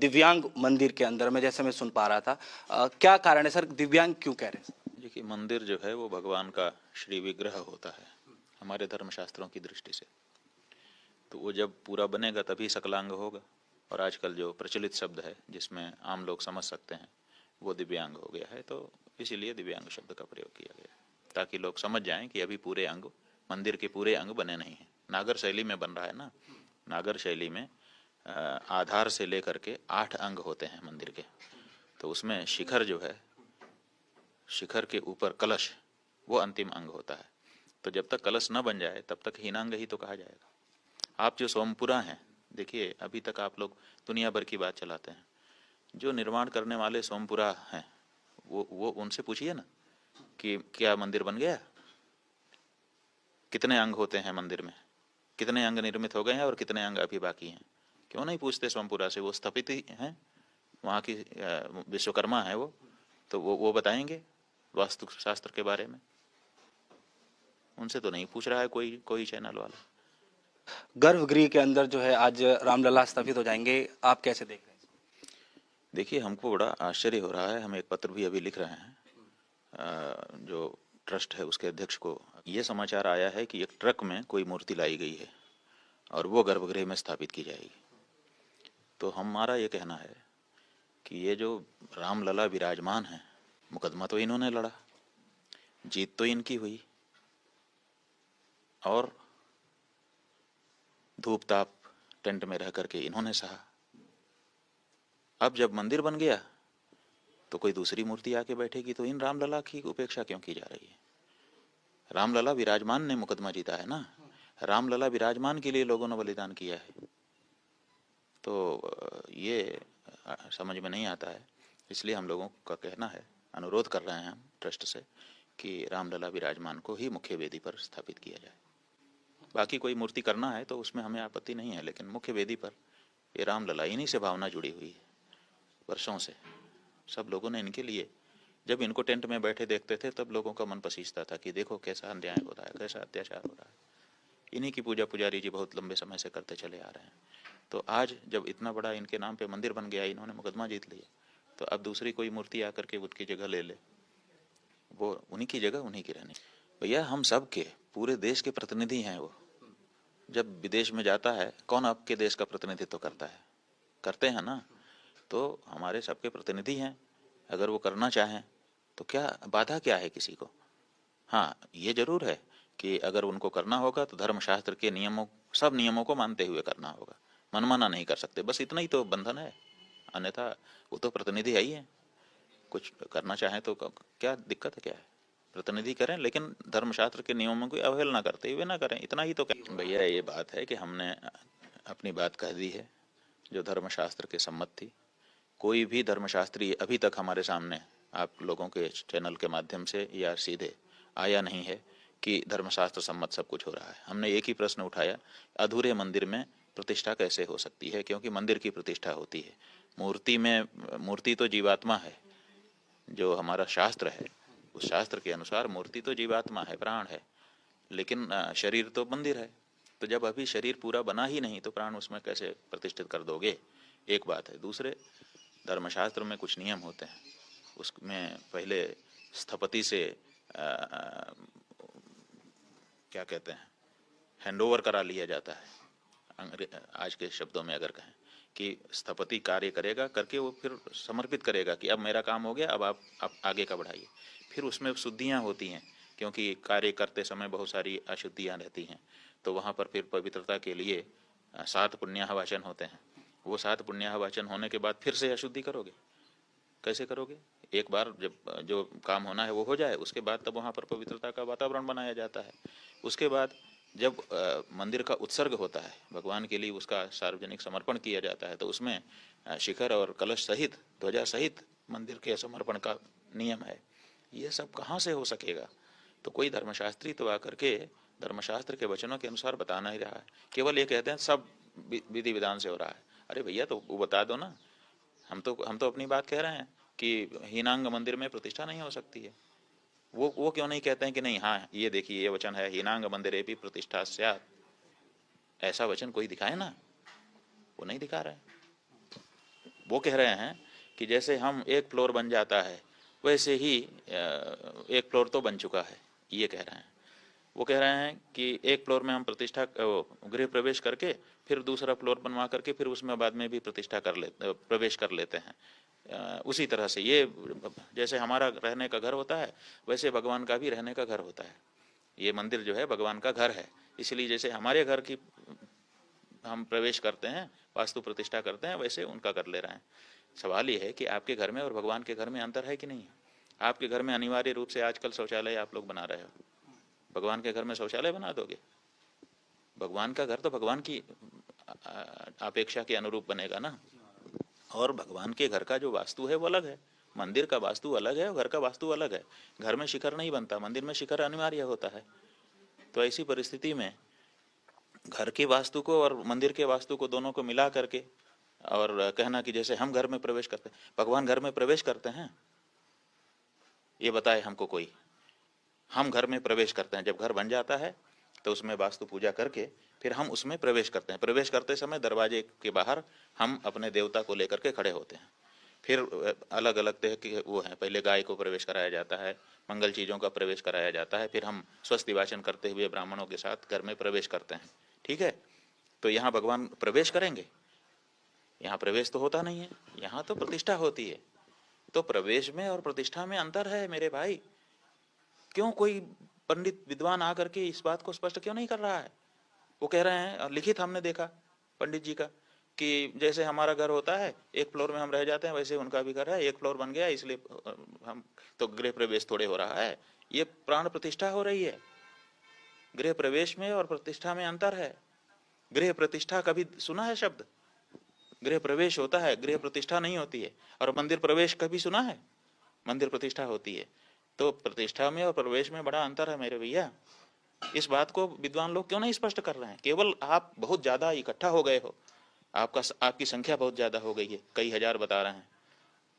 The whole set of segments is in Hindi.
दिव्यांग मंदिर के अंदर में, जैसे मैं सुन पा रहा था, क्या कारण है सर, दिव्यांग क्यों कह रहे हैं? देखिए, मंदिर जो है वो भगवान का श्री विग्रह होता है हमारे धर्मशास्त्रों की दृष्टि से। तो वो जब पूरा बनेगा तभी सकलांग होगा। और आजकल जो प्रचलित शब्द है जिसमें आम लोग समझ सकते हैं वो दिव्यांग हो गया है, तो इसीलिए दिव्यांग शब्द का प्रयोग किया गया, ताकि लोग समझ जाएं कि अभी पूरे अंग, मंदिर के पूरे अंग बने नहीं हैं। नागर शैली में बन रहा है ना। नागर शैली में आधार से लेकर के 8 अंग होते हैं मंदिर के। तो उसमें शिखर जो है, शिखर के ऊपर कलश, वो अंतिम अंग होता है। तो जब तक कलश न बन जाए तब तक हीनांग ही तो कहा जाएगा। आप जो सोमपुरा हैं, देखिए अभी तक आप लोग दुनिया भर की बात चलाते हैं। जो निर्माण करने वाले सोमपुरा हैं वो उनसे पूछिए ना कि क्या मंदिर बन गया, कितने अंग होते हैं मंदिर में, कितने अंग निर्मित हो गए हैं और कितने अंग अभी बाकी हैं। क्यों नहीं पूछते सोमपुरा से? वो स्थापित ही हैं, वहाँ की विश्वकर्मा है वो, तो वो बताएंगे वास्तु शास्त्र के बारे में। उनसे तो नहीं पूछ रहा है कोई कोई चैनल वाला। गर्भगृह के अंदर जो है आज रामलला स्थापित हो जाएंगे, आप कैसे देख रहे हैं? देखिए, हमको बड़ा आश्चर्य हो रहा है। हम एक पत्र भी अभी लिख रहे हैं जो ट्रस्ट है उसके अध्यक्ष को। ये समाचार आया है कि एक ट्रक में कोई मूर्ति लाई गई है और वो गर्भगृह में स्थापित की जाएगी। तो हमारा ये कहना है कि ये जो रामलला विराजमान है, मुकदमा तो इन्होंने लड़ा, जीत तो इनकी हुई, और धूप ताप टेंट में रह करके इन्होंने सहा। अब जब मंदिर बन गया तो कोई दूसरी मूर्ति आके बैठेगी, तो इन रामलला की उपेक्षा क्यों की जा रही है? रामलला विराजमान ने मुकदमा जीता है ना। रामलला विराजमान के लिए लोगों ने बलिदान किया है। तो ये समझ में नहीं आता है। इसलिए हम लोगों का कहना है, अनुरोध कर रहे हैं हम ट्रस्ट से कि रामलला विराजमान को ही मुख्य वेदी पर स्थापित किया जाए। बाकी कोई मूर्ति करना है तो उसमें हमें आपत्ति नहीं है, लेकिन मुख्य वेदी पर ये रामलला, इन्हीं से भावना जुड़ी हुई है वर्षों से। सब लोगों ने इनके लिए, जब इनको टेंट में बैठे देखते थे तब लोगों का मन पसीजता था कि देखो कैसा अन्याय हो रहा है, कैसा अत्याचार हो रहा है। इन्हीं की पूजा पुजारी जी बहुत लंबे समय से करते चले आ रहे हैं। तो आज जब इतना बड़ा इनके नाम पे मंदिर बन गया, इन्होंने मुकदमा जीत लिया, तो अब दूसरी कोई मूर्ति आकर के उनकी जगह ले ले, वो उन्हीं की जगह उन्हीं की रहनी। भैया, हम सब के पूरे देश के प्रतिनिधि हैं वो। जब विदेश में जाता है, कौन आपके देश का प्रतिनिधित्व करता है? करते हैं ना। तो हमारे सबके प्रतिनिधि हैं। अगर वो करना चाहें तो क्या बाधा क्या है किसी को? हाँ, ये जरूर है कि अगर उनको करना होगा तो धर्मशास्त्र के नियमों, सब नियमों को मानते हुए करना होगा। मनमाना नहीं कर सकते, बस इतना ही तो बंधन है। अन्यथा वो तो प्रतिनिधि है ही है। कुछ करना चाहें तो क्या दिक्कत है, क्या है? प्रतिनिधि करें, लेकिन धर्मशास्त्र के नियमों की अवहेलना करते हुए ना करें, इतना ही तो करें। भैया, ये बात है कि हमने अपनी बात कह दी है जो धर्मशास्त्र के सम्मत थी। कोई भी धर्मशास्त्री अभी तक हमारे सामने आप लोगों के चैनल के माध्यम से या सीधे आया नहीं है कि धर्मशास्त्र सम्मत सब कुछ हो रहा है। हमने एक ही प्रश्न उठाया, अधूरे मंदिर में प्रतिष्ठा कैसे हो सकती है? क्योंकि मंदिर की प्रतिष्ठा होती है, मूर्ति में, मूर्ति तो जीवात्मा है। जो हमारा शास्त्र है उस शास्त्र के अनुसार मूर्ति तो जीवात्मा है, प्राण है, लेकिन शरीर तो मंदिर है। तो जब अभी शरीर पूरा बना ही नहीं तो प्राण उसमें कैसे प्रतिष्ठित कर दोगे? एक बात है। दूसरे, धर्मशास्त्र में कुछ नियम होते हैं, उसमें पहले स्थपति से क्या कहते हैं, हैंडओवर करा लिया जाता है। आज के शब्दों में अगर कहें कि स्थपति कार्य करेगा, करके वो फिर समर्पित करेगा कि अब मेरा काम हो गया, अब आप आगे का बढ़ाइए। फिर उसमें शुद्धियाँ होती हैं, क्योंकि कार्य करते समय बहुत सारी अशुद्धियाँ रहती हैं। तो वहाँ पर फिर पवित्रता के लिए 7 पुण्याह वाचन होते हैं। वो 7 पुण्याह वाचन होने के बाद फिर से अशुद्धि करोगे? कैसे करोगे? एक बार जब जो काम होना है वो हो जाए, उसके बाद तब वहाँ पर पवित्रता का वातावरण बनाया जाता है। उसके बाद जब मंदिर का उत्सर्ग होता है, भगवान के लिए उसका सार्वजनिक समर्पण किया जाता है, तो उसमें शिखर और कलश सहित, ध्वजा सहित मंदिर के समर्पण का नियम है। ये सब कहाँ से हो सकेगा? तो कोई धर्मशास्त्री तो आकर के धर्मशास्त्र के वचनों के अनुसार बता नहीं रहा है, केवल ये कहते हैं सब विधि विधान से हो रहा है। अरे भैया, तो वो बता दो ना। हम तो अपनी बात कह रहे हैं कि हीनांग मंदिर में प्रतिष्ठा नहीं हो सकती है। वो क्यों नहीं कहते हैं कि नहीं, हाँ ये देखिए ये वचन है, हीनांग मंदिरे भी प्रतिष्ठा स्यात्। ऐसा वचन कोई दिखाए ना। वो नहीं दिखा रहे। वो कह रहे हैं कि जैसे हम एक फ्लोर बन जाता है वैसे ही एक फ्लोर तो बन चुका है, ये कह रहे हैं। वो कह रहे हैं कि एक फ्लोर में हम प्रतिष्ठा गृह प्रवेश करके फिर दूसरा फ्लोर बनवा करके फिर उसमें बाद में भी प्रतिष्ठा प्रवेश कर लेते हैं। उसी तरह से ये जैसे हमारा रहने का घर होता है वैसे भगवान का भी रहने का घर होता है। ये मंदिर जो है भगवान का घर है, इसलिए जैसे हमारे घर की हम प्रवेश करते हैं, वास्तु प्रतिष्ठा करते हैं, वैसे उनका कर ले रहे हैं। सवाल ये है कि आपके घर में और भगवान के घर में अंतर है कि नहीं है। आपके घर में अनिवार्य रूप से आजकल शौचालय आप लोग बना रहे हो, भगवान के घर में शौचालय बना दोगे? भगवान का घर तो भगवान की अपेक्षा के अनुरूप बनेगा ना। और भगवान के घर का जो वास्तु है वो अलग है, मंदिर का वास्तु अलग है और घर का वास्तु अलग है। घर में शिखर नहीं बनता, मंदिर में शिखर अनिवार्य होता है। तो ऐसी परिस्थिति में घर के वास्तु को और मंदिर के वास्तु को दोनों को मिला करके और कहना कि जैसे हम घर में प्रवेश करते हैं, भगवान घर में प्रवेश करते हैं? ये बताए हमको कोई। हम घर में प्रवेश करते हैं, जब घर बन जाता है तो उसमें वास्तु पूजा करके फिर हम उसमें प्रवेश करते हैं। प्रवेश करते समय दरवाजे के बाहर हम अपने देवता को लेकर के खड़े होते हैं। फिर अलग अलग तरह के वो हैं, पहले गाय को प्रवेश कराया जाता है, मंगल चीज़ों का प्रवेश कराया जाता है, फिर हम स्वस्ति वाचन करते हुए ब्राह्मणों के साथ घर में प्रवेश करते हैं। ठीक है, तो यहाँ भगवान प्रवेश करेंगे? यहाँ प्रवेश तो होता नहीं है, यहाँ तो प्रतिष्ठा होती है। तो प्रवेश में और प्रतिष्ठा में अंतर है मेरे भाई। क्यों कोई पंडित विद्वान आकर के इस बात को स्पष्ट क्यों नहीं कर रहा है? वो कह रहे हैं, लिखित हमने देखा पंडित जी का, कि जैसे हमारा घर होता है एक फ्लोर में हम रह जाते हैं वैसे उनका भी घर है, एक फ्लोर बन गया इसलिए हम तो गृह प्रवेश थोड़े हो रहा है, ये प्राण प्रतिष्ठा हो रही है। गृह प्रवेश में और प्रतिष्ठा में अंतर है। गृह प्रतिष्ठा कभी सुना है शब्द? गृह प्रवेश होता है, गृह प्रतिष्ठा नहीं होती है। और मंदिर प्रवेश कभी सुना है? मंदिर प्रतिष्ठा होती है। तो प्रतिष्ठा में और प्रवेश में बड़ा अंतर है मेरे भैया। इस बात को विद्वान लोग क्यों नहीं स्पष्ट कर रहे हैं? केवल आप बहुत ज्यादा इकट्ठा हो गए हो, आपकी संख्या बहुत ज्यादा हो गई है, कई हजार बता रहे हैं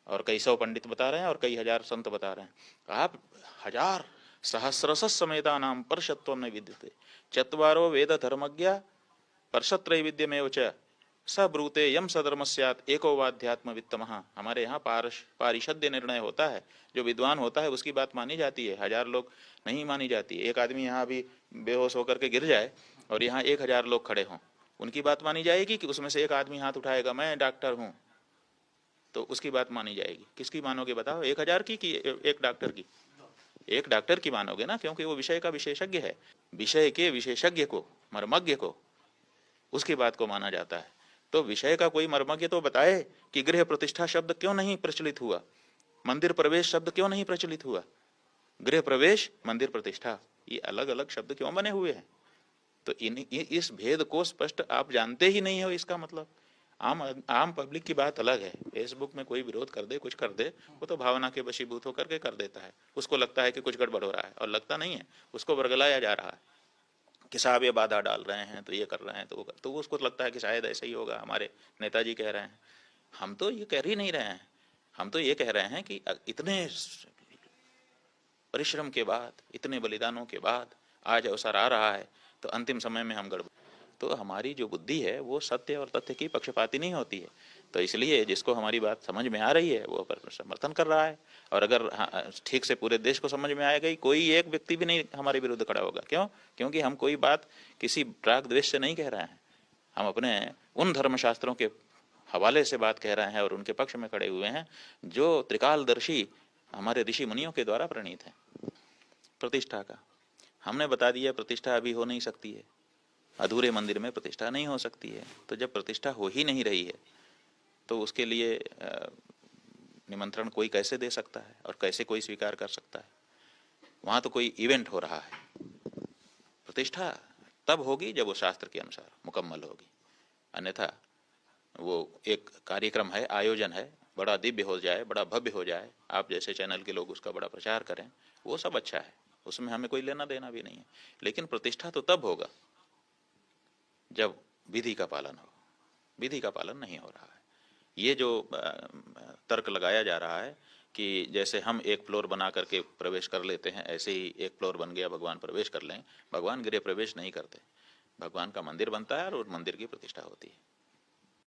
और कई सौ पंडित बता रहे हैं और कई हजार संत बता रहे हैं। आप हजार सहस्रश समेता नाम परशत्वम न विद्यते चत्वारो वेद धर्मज्ञ परशत्रैविध्यमेव च सब्रूते यम सधर्म स्यात् एको वाध्यात्म वित्तमः। हमारे यहाँ पारिषद्य निर्णय होता है, जो विद्वान होता है उसकी बात मानी जाती है, हजार लोग नहीं मानी जाती। एक आदमी यहाँ भी बेहोश होकर के गिर जाए और यहाँ 1000 लोग खड़े हों, उनकी बात मानी जाएगी कि उसमें से एक आदमी हाथ उठाएगा मैं डॉक्टर हूँ, तो उसकी बात मानी जाएगी। किसकी मानोगे बताओ, 1000 की कि एक डॉक्टर की? एक डॉक्टर की मानोगे ना, क्योंकि वो विषय का विशेषज्ञ है। विषय के विशेषज्ञ को, मर्मज्ञ को, उसकी बात को माना जाता है। तो विषय का कोई मर्मज्ञ तो बताए कि गृह प्रतिष्ठा शब्द क्यों नहीं प्रचलित हुआ, मंदिर प्रवेश शब्द क्यों नहीं प्रचलित हुआ। गृह प्रवेश, मंदिर प्रतिष्ठा, ये अलग अलग शब्द क्यों बने हुए हैं? तो इस भेद को स्पष्ट आप जानते ही नहीं हो, इसका मतलब आम पब्लिक की बात अलग है। फेसबुक में कोई विरोध कर दे, कुछ कर दे, वो तो भावना के वशीभूत होकर के कर देता है। उसको लगता है कि कुछ गड़बड़ हो रहा है, और लगता नहीं है, उसको वर्गलाया जा रहा है कि साहब ये बाधा डाल रहे हैं, तो ये कर रहे हैं, तो उसको लगता है कि शायद ऐसा ही होगा, हमारे नेताजी कह रहे हैं। हम तो ये कह ही नहीं रहे हैं, हम तो ये कह रहे हैं कि इतने परिश्रम के बाद, इतने बलिदानों के बाद आज अवसर आ रहा है, तो अंतिम समय में हम गड़बड़, तो हमारी जो बुद्धि है वो सत्य और तथ्य की पक्षपाती नहीं होती है। तो इसलिए जिसको हमारी बात समझ में आ रही है वो पर समर्थन कर रहा है, और अगर ठीक से पूरे देश को समझ में आ गई, कोई एक व्यक्ति भी नहीं हमारे विरुद्ध खड़ा होगा। क्यों? क्योंकि हम कोई बात किसी राग द्वेष से नहीं कह रहे हैं, हम अपने उन धर्मशास्त्रों के हवाले से बात कह रहे हैं और उनके पक्ष में खड़े हुए हैं जो त्रिकालदर्शी हमारे ऋषि मुनियों के द्वारा प्रणीत है। प्रतिष्ठा का हमने बता दिया, प्रतिष्ठा अभी हो नहीं सकती है, अधूरे मंदिर में प्रतिष्ठा नहीं हो सकती है। तो जब प्रतिष्ठा हो ही नहीं रही है तो उसके लिए निमंत्रण कोई कैसे दे सकता है और कैसे कोई स्वीकार कर सकता है? वहाँ तो कोई इवेंट हो रहा है। प्रतिष्ठा तब होगी जब वो शास्त्र के अनुसार मुकम्मल होगी, अन्यथा वो एक कार्यक्रम है, आयोजन है, बड़ा दिव्य हो जाए, बड़ा भव्य हो जाए, आप जैसे चैनल के लोग उसका बड़ा प्रचार करें, वो सब अच्छा है, उसमें हमें कोई लेना देना भी नहीं है। लेकिन प्रतिष्ठा तो तब होगा जब विधि का पालन हो। विधि का पालन नहीं हो रहा है। ये जो तर्क लगाया जा रहा है कि जैसे हम एक फ्लोर बना करके प्रवेश कर लेते हैं, ऐसे ही एक फ्लोर बन गया भगवान प्रवेश कर लें। भगवान गृह प्रवेश नहीं करते, भगवान का मंदिर बनता है और मंदिर की प्रतिष्ठा होती है।